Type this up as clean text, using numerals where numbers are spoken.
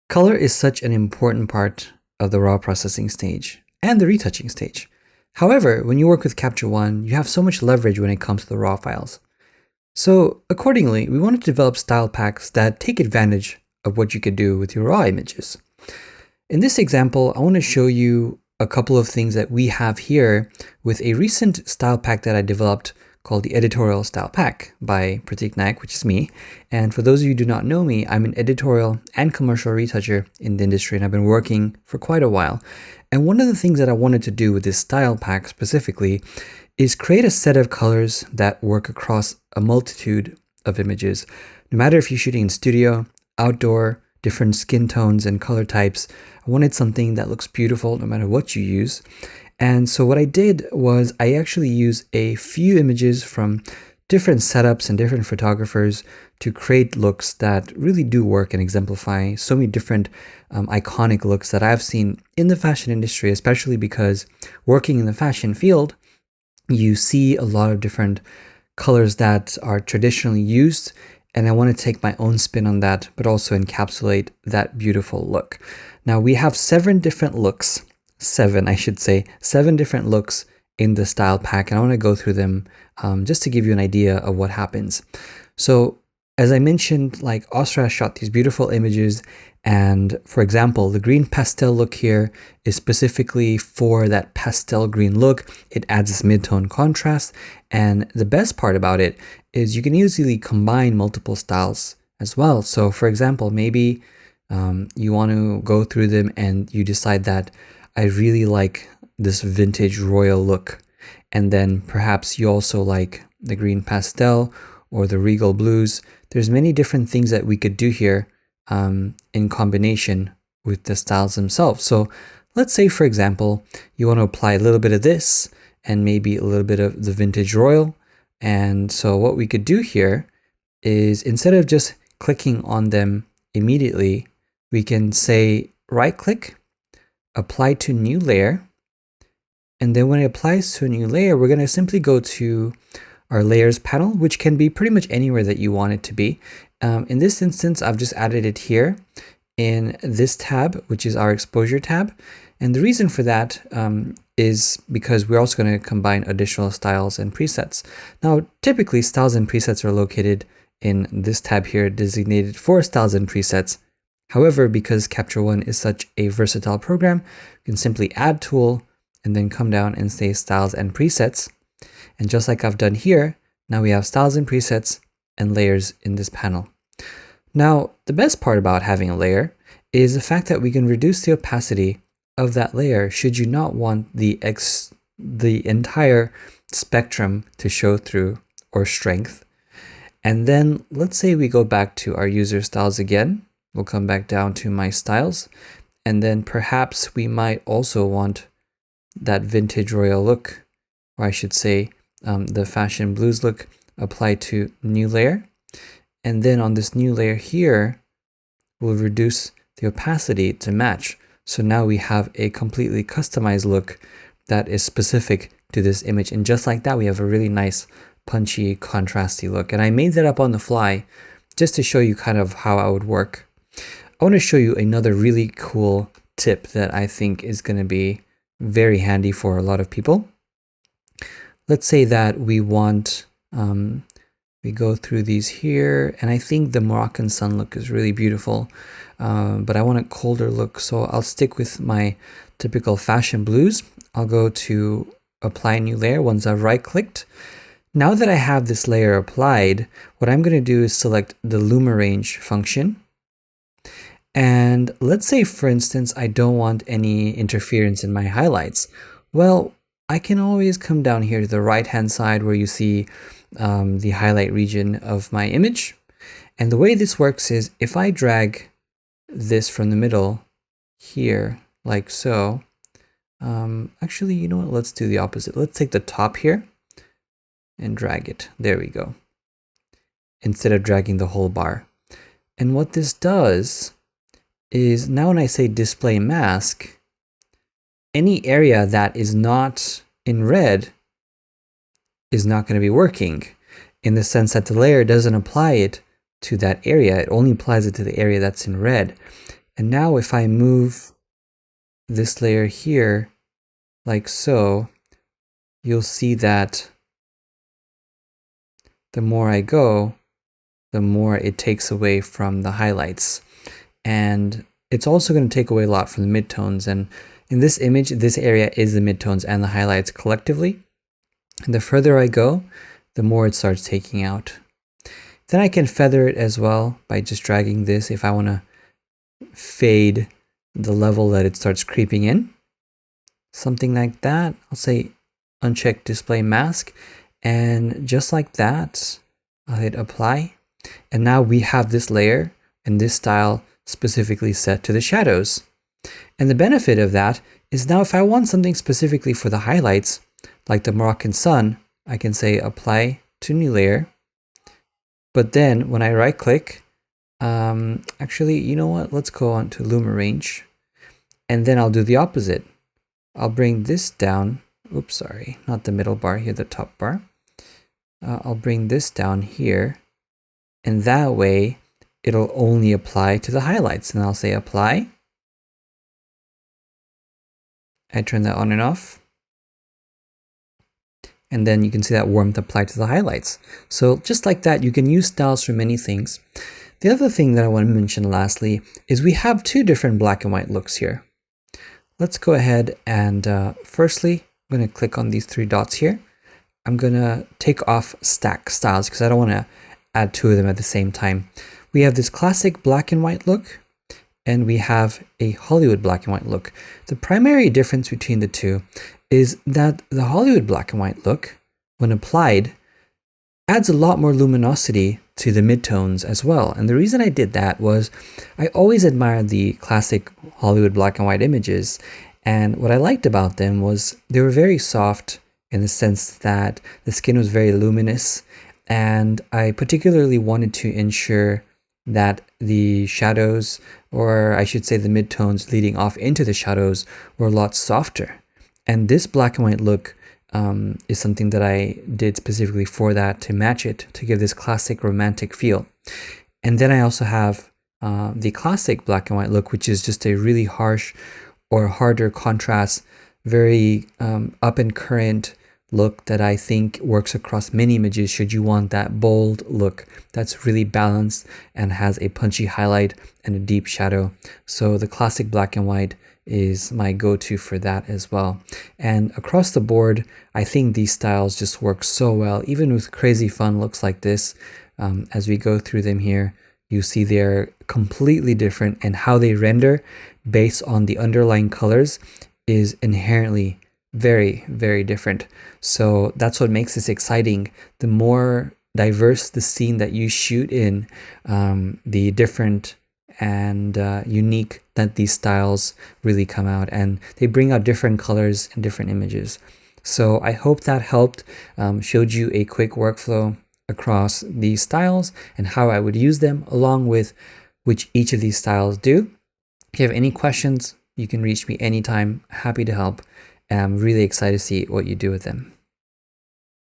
Color is such an important part of the raw processing stage and the retouching stage. However, when you work with Capture One, you have so much leverage when it comes to the raw files. So accordingly, we wanted to develop style packs that take advantage of what you could do with your raw images. In this example, I want to show you a couple of things that we have here with a recent style pack that I developed called the Editorial Style Pack by Pratik Naik, which is me. And for those of you who do not know me, I'm an editorial and commercial retoucher in the industry, and I've been working for quite a while. And one of the things that I wanted to do with this style pack specifically is create a set of colors that work across a multitude of images. No matter if you're shooting in studio, outdoor, different skin tones and color types, I wanted something that looks beautiful no matter what you use. And so what I did was I actually used a few images from different setups and different photographers to create looks that really do work and exemplify so many different iconic looks that I've seen in the fashion industry, especially because working in the fashion field, you see a lot of different colors that are traditionally used, and I want to take my own spin on that, but also encapsulate that beautiful look. Now we have 7 different looks, 7 different looks in the style pack, and I want to go through them just to give you an idea of what happens. So as I mentioned, like Osra shot these beautiful images, and for example, the green pastel look here is specifically for that pastel green look. It adds this mid-tone contrast, and the best part about it is you can easily combine multiple styles as well. So for example, maybe you want to go through them and you decide that I really like this vintage royal look, and then perhaps you also like the green pastel or the regal blues. There's many different things that we could do here in combination with the styles themselves. So let's say, for example, you want to apply a little bit of this and maybe a little bit of the vintage royal. And so what we could do here is, instead of just clicking on them immediately, we can say right click, apply to new layer. And then when it applies to a new layer, we're going to simply go to our layers panel, which can be pretty much anywhere that you want it to be. In this instance, I've just added it here in this tab, which is our exposure tab. And the reason for that is because we're also going to combine additional styles and presets. Now, typically styles and presets are located in this tab here, designated for styles and presets. However, because Capture One is such a versatile program, you can simply add tool and then come down and say styles and presets. And just like I've done here, now we have styles and presets and layers in this panel. Now, the best part about having a layer is the fact that we can reduce the opacity of that layer should you not want the entire spectrum to show through or strength. And then let's say we go back to our user styles again. We'll come back down to my styles, and then perhaps we might also want that vintage royal look, or I should say the fashion blues look, apply to new layer. And then on this new layer here, we'll reduce the opacity to match. So now we have a completely customized look that is specific to this image. And just like that, we have a really nice, punchy, contrasty look. And I made that up on the fly just to show you kind of how I would work. I want to show you another really cool tip that I think is going to be very handy for a lot of people. Let's say that we want, we go through these here, and I think the Moroccan sun look is really beautiful, but I want a colder look, so I'll stick with my typical fashion blues. I'll go to apply new layer once I've right clicked. Now that I have this layer applied, what I'm going to do is select the Luma Range function. And let's say, for instance, I don't want any interference in my highlights. Well, I can always come down here to the right-hand side where you see the highlight region of my image. And the way this works is if I drag this from the middle here, like so, actually, you know what? Let's do the opposite. Let's take the top here and drag it. There we go. Instead of dragging the whole bar. And what this does is, now when I say display mask, any area that is not in red is not going to be working, in the sense that the layer doesn't apply it to that area. It only applies it to the area that's in red. And now if I move this layer here, like so, you'll see that the more I go, the more it takes away from the highlights. And it's also going to take away a lot from the midtones. And in this image, this area is the midtones and the highlights collectively. And the further I go, the more it starts taking out. Then I can feather it as well by just dragging this if I want to fade the level that it starts creeping in. Something like that. I'll say uncheck display mask. And just like that, I'll hit apply. And now we have this layer and this style specifically set to the shadows. And the benefit of that is now if I want something specifically for the highlights, like the Moroccan sun, I can say apply to new layer. But then when I right click, actually, you know what? Let's go on to Luma Range. And then I'll do the opposite. I'll bring this down. Oops, sorry, not the middle bar here, the top bar. I'll bring this down here. And that way, it'll only apply to the highlights. And I'll say apply. I turn that on and off. And then you can see that warmth applied to the highlights. So just like that, you can use styles for many things. The other thing that I want to mention lastly is we have two different black and white looks here. Let's go ahead and firstly, I'm going to click on these three dots here. I'm going to take off stack styles because I don't want to add two of them at the same time. We have this classic black and white look, and we have a Hollywood black and white look. The primary difference between the two is that the Hollywood black and white look, when applied, adds a lot more luminosity to the midtones as well. And the reason I did that was I always admired the classic Hollywood black and white images. And what I liked about them was they were very soft in the sense that the skin was very luminous. And I particularly wanted to ensure that the shadows, or I should say the midtones leading off into the shadows, were a lot softer. And this black and white look is something that I did specifically for that, to match it, to give this classic romantic feel. And then I also have the classic black and white look, which is just a really harsh or harder contrast, very up and current look that I think works across many images should you want that bold look that's really balanced and has a punchy highlight and a deep shadow. So the classic black and white is my go-to for that as well. And across the board, I think these styles just work so well, even with crazy fun looks like this. As we go through them here, you see they're completely different, and how they render based on the underlying colors is inherently very, very different. So that's what makes this exciting. The more diverse the scene that you shoot in, the different and unique that these styles really come out, and they bring out different colors and different images. So I hope that helped, showed you a quick workflow across these styles and how I would use them, along with which each of these styles do. If you have any questions, you can reach me anytime. Happy to help. And I'm really excited to see what you do with them.